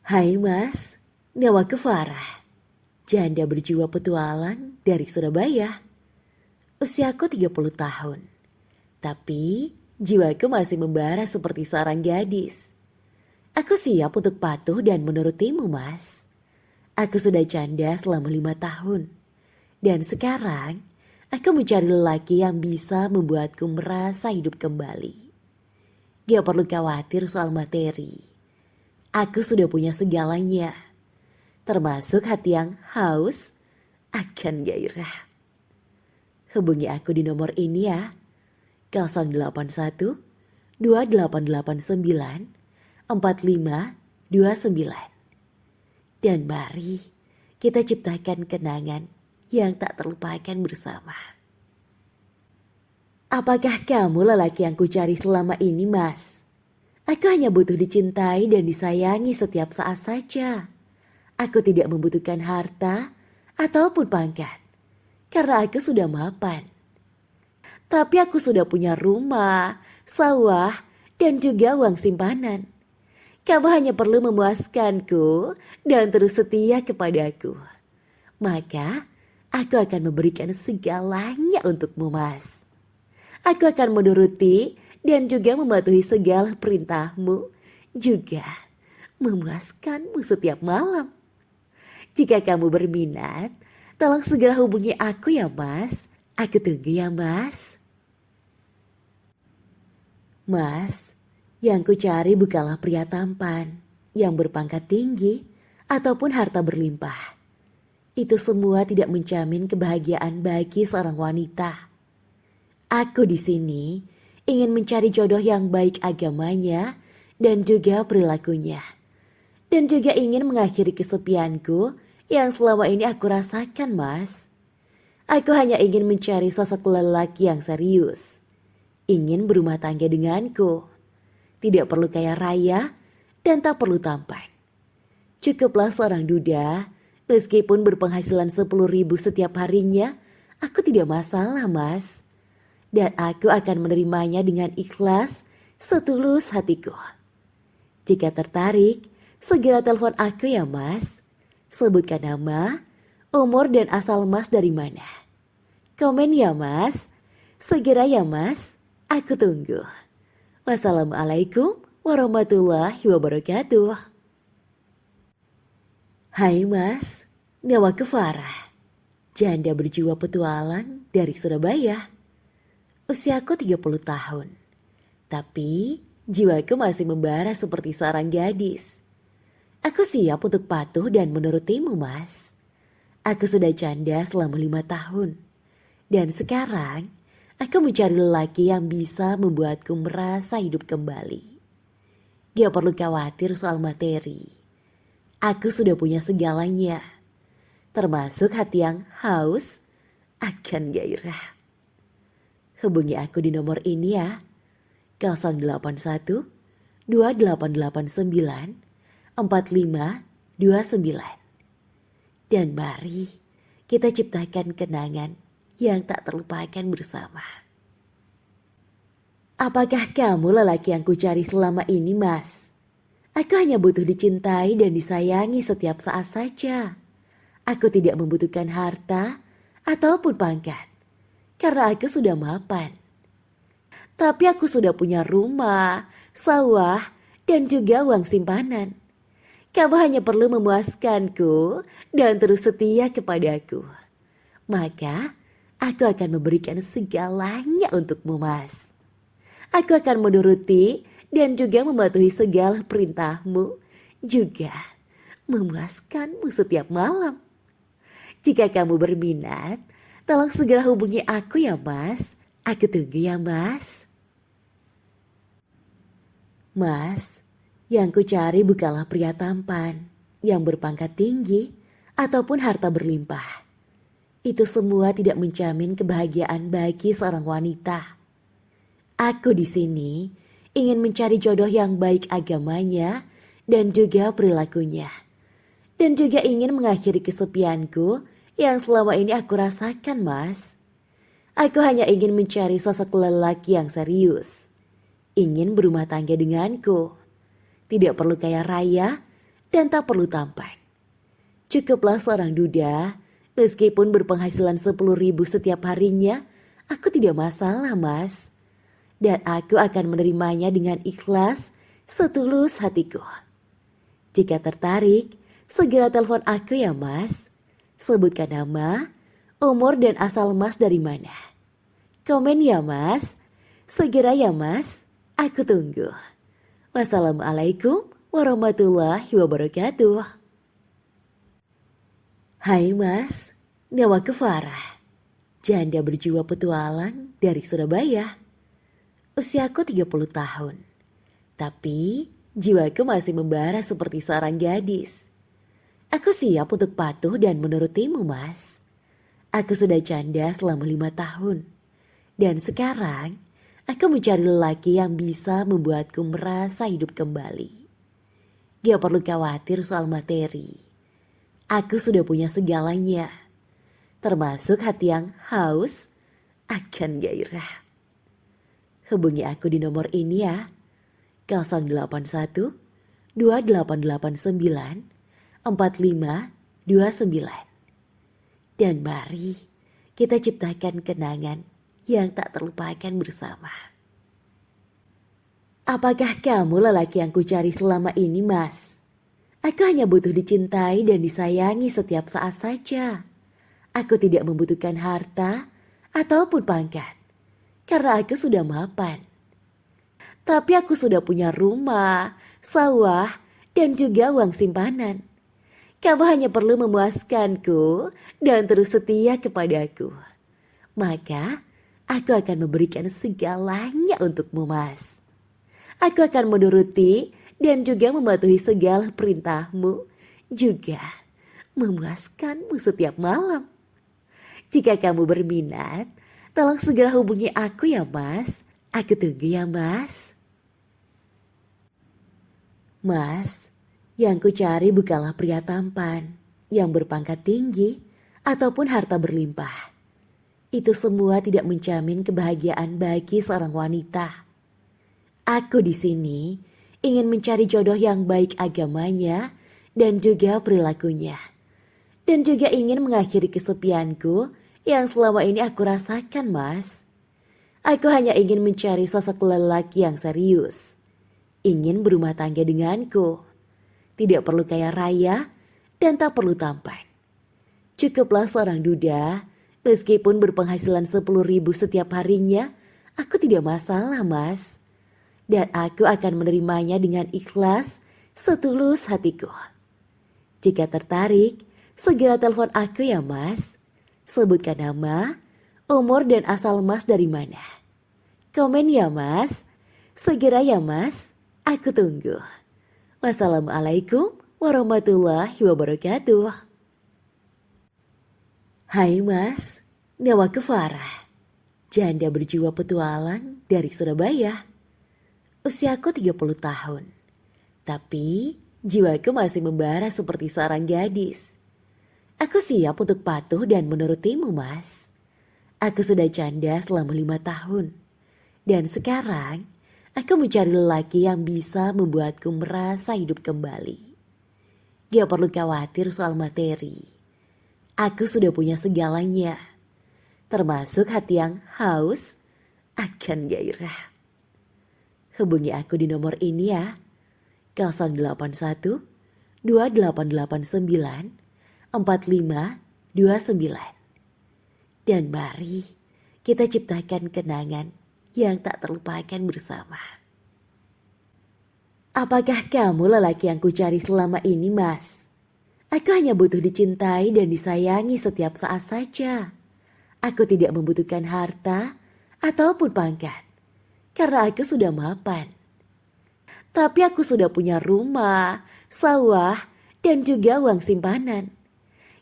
Hai Mas, namaku Farah, janda berjiwa petualang dari Surabaya. Usiaku 30 tahun, tapi jiwaku masih membara seperti seorang gadis. Aku siap untuk patuh dan menurutimu, Mas. Aku sudah janda selama 5 tahun, dan sekarang aku mencari lelaki yang bisa membuatku merasa hidup kembali. Gak perlu khawatir soal materi. Aku sudah punya segalanya, termasuk hati yang haus akan gairah. Hubungi aku di nomor ini ya, 081 2889 4529. Dan mari kita ciptakan kenangan yang tak terlupakan bersama. Apakah kamu lelaki yang kucari selama ini, Mas? Aku hanya butuh dicintai dan disayangi setiap saat saja. Aku tidak membutuhkan harta ataupun pangkat, karena aku sudah mapan. Tapi aku sudah punya rumah, sawah, dan juga uang simpanan. Kamu hanya perlu memuaskanku dan terus setia kepadaku. Maka aku akan memberikan segalanya untukmu, Mas. Aku akan menuruti dan juga mematuhi segala perintahmu, juga memuaskanmu setiap malam. Jika kamu berminat, tolong segera hubungi aku ya, Mas. Aku tunggu ya, Mas. Mas, yang kucari bukanlah pria tampan, yang berpangkat tinggi, ataupun harta berlimpah. Itu semua tidak menjamin kebahagiaan bagi seorang wanita. Aku di sini ingin mencari jodoh yang baik agamanya dan juga perilakunya. Dan juga ingin mengakhiri kesepianku yang selama ini aku rasakan, Mas. Aku hanya ingin mencari sosok lelaki yang serius. Ingin berumah tangga denganku. Tidak perlu kaya raya dan tak perlu tampan. Cukuplah seorang duda, meskipun berpenghasilan 10.000 setiap harinya, aku tidak masalah, Mas. Dan aku akan menerimanya dengan ikhlas, setulus hatiku. Jika tertarik, segera telepon aku ya, Mas. Sebutkan nama, umur dan asal Mas dari mana. Komen ya, Mas. Segera ya, Mas. Aku tunggu. Wassalamualaikum warahmatullahi wabarakatuh. Hai Mas, namaku Farah, janda berjiwa petualang dari Surabaya. Usiaku 30 tahun, tapi jiwaku masih membara seperti seorang gadis. Aku siap untuk patuh dan menurutimu, Mas. Aku sudah janda selama 5 tahun, dan sekarang aku mencari lelaki yang bisa membuatku merasa hidup kembali. Gak perlu khawatir soal materi. Aku sudah punya segalanya, termasuk hati yang haus akan gairah. Hubungi aku di nomor ini ya, 081 2889 4529. Dan mari kita ciptakan kenangan yang tak terlupakan bersama. Apakah kamu lelaki yang kucari selama ini, Mas? Aku hanya butuh dicintai dan disayangi setiap saat saja. Aku tidak membutuhkan harta ataupun pangkat, karena aku sudah mapan. Tapi aku sudah punya rumah, sawah, dan juga uang simpanan. Kamu hanya perlu memuaskanku dan terus setia kepadaku. Maka aku akan memberikan segalanya untukmu, Mas. Aku akan menuruti dan juga mematuhi segala perintahmu, juga memuaskanmu setiap malam. Jika kamu berminat, tolong segera hubungi aku ya, Mas. Aku tunggu ya, Mas. Mas, yang kucari bukanlah pria tampan, yang berpangkat tinggi, ataupun harta berlimpah. Itu semua tidak menjamin kebahagiaan bagi seorang wanita. Aku di sini ingin mencari jodoh yang baik agamanya dan juga perilakunya. Dan juga ingin mengakhiri kesepianku yang selama ini aku rasakan, Mas. Aku hanya ingin mencari sosok lelaki yang serius. Ingin berumah tangga denganku. Tidak perlu kaya raya dan tak perlu tampan. Cukuplah seorang duda, meskipun berpenghasilan 10.000 setiap harinya, aku tidak masalah, Mas. Dan aku akan menerimanya dengan ikhlas, setulus hatiku. Jika tertarik, segera telepon aku ya, Mas. Sebutkan nama, umur dan asal Mas dari mana. Komen ya, Mas. Segera ya, Mas. Aku tunggu. Wassalamualaikum warahmatullahi wabarakatuh. Hai Mas, namaku Farah. Janda berjiwa petualang dari Surabaya. Usiaku 30 tahun. Tapi jiwaku masih membara seperti seorang gadis. Aku siap untuk patuh dan menurutimu, Mas. Aku sudah janda selama 5 tahun. Dan sekarang aku mencari lelaki yang bisa membuatku merasa hidup kembali. Gak perlu khawatir soal materi. Aku sudah punya segalanya, termasuk hati yang haus akan gairah. Hubungi aku di nomor ini ya, 081 2889 4529. Dan mari kita ciptakan kenangan yang tak terlupakan bersama. Apakah kamu lelaki yang kucari selama ini, Mas? Aku hanya butuh dicintai dan disayangi setiap saat saja. Aku tidak membutuhkan harta ataupun pangkat, karena aku sudah mapan. Tapi aku sudah punya rumah, sawah, dan juga uang simpanan. Kamu hanya perlu memuaskanku dan terus setia kepadaku. Maka aku akan memberikan segalanya untukmu, Mas. Aku akan menuruti dan juga mematuhi segala perintahmu, juga memuaskanmu setiap malam. Jika kamu berminat, tolong segera hubungi aku ya, Mas. Aku tunggu ya, Mas. Mas, yang kucari bukanlah pria tampan, yang berpangkat tinggi, ataupun harta berlimpah. Itu semua tidak menjamin kebahagiaan bagi seorang wanita. Aku di sini ingin mencari jodoh yang baik agamanya dan juga perilakunya. Dan juga ingin mengakhiri kesepianku yang selama ini aku rasakan, Mas. Aku hanya ingin mencari sosok lelaki yang serius. Ingin berumah tangga denganku. Tidak perlu kaya raya dan tak perlu tampan. Cukuplah seorang duda, meskipun berpenghasilan 10.000 setiap harinya, aku tidak masalah, Mas. Dan aku akan menerimanya dengan ikhlas, setulus hatiku. Jika tertarik, segera telepon aku ya, Mas. Sebutkan nama, umur dan asal Mas dari mana. Komen ya, Mas. Segera ya, Mas. Aku tunggu. Wassalamualaikum warahmatullahi wabarakatuh. Hai Mas, namaku Farah. Janda berjiwa petualang dari Surabaya. Usiaku 30 tahun. Tapi jiwaku masih membara seperti seorang gadis. Aku siap untuk patuh dan menurutimu, Mas. Aku sudah janda selama 5 tahun. Dan sekarang aku mencari lelaki yang bisa membuatku merasa hidup kembali. Gak perlu khawatir soal materi. Aku sudah punya segalanya. Termasuk hati yang haus akan gairah. Hubungi aku di nomor ini ya, 081 2889 4529. Dan mari kita ciptakan kenangan yang tak terlupakan bersama. Apakah kamu lelaki yang kucari selama ini, Mas? Aku hanya butuh dicintai dan disayangi setiap saat saja. Aku tidak membutuhkan harta ataupun pangkat, karena aku sudah mapan. Tapi aku sudah punya rumah, sawah, dan juga uang simpanan.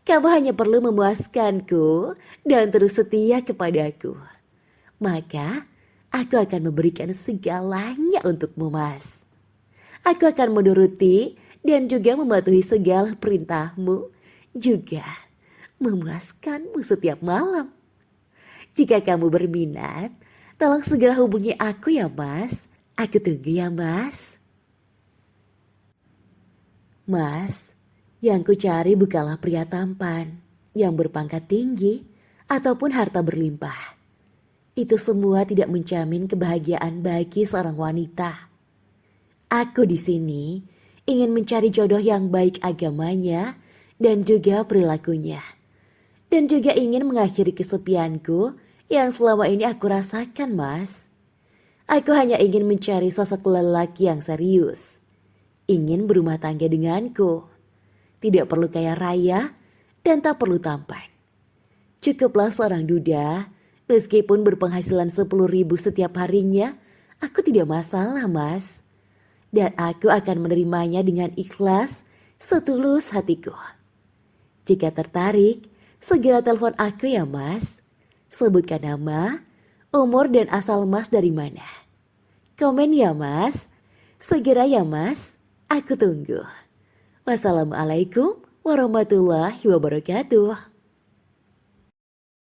Kamu hanya perlu memuaskanku dan terus setia kepadaku. Maka aku akan memberikan segalanya untukmu, Mas. Aku akan menuruti dan juga mematuhi segala perintahmu, juga memuaskanmu setiap malam. Jika kamu berminat, tolong segera hubungi aku ya, Mas. Aku tunggu ya, Mas. Mas, yang ku cari bukanlah pria tampan, yang berpangkat tinggi, ataupun harta berlimpah. Itu semua tidak menjamin kebahagiaan bagi seorang wanita. Aku di sini ingin mencari jodoh yang baik agamanya dan juga perilakunya. Dan juga ingin mengakhiri kesepianku yang selama ini aku rasakan, Mas. Aku hanya ingin mencari sosok lelaki yang serius. Ingin berumah tangga denganku. Tidak perlu kaya raya dan tak perlu tampan. Cukuplah seorang duda, meskipun berpenghasilan 10.000 setiap harinya, aku tidak masalah, Mas. Dan aku akan menerimanya dengan ikhlas, setulus hatiku. Jika tertarik, segera telepon aku ya, Mas. Sebutkan nama, umur dan asal Mas dari mana. Komen ya, Mas. Segera ya, Mas. Aku tunggu. Wassalamualaikum warahmatullahi wabarakatuh.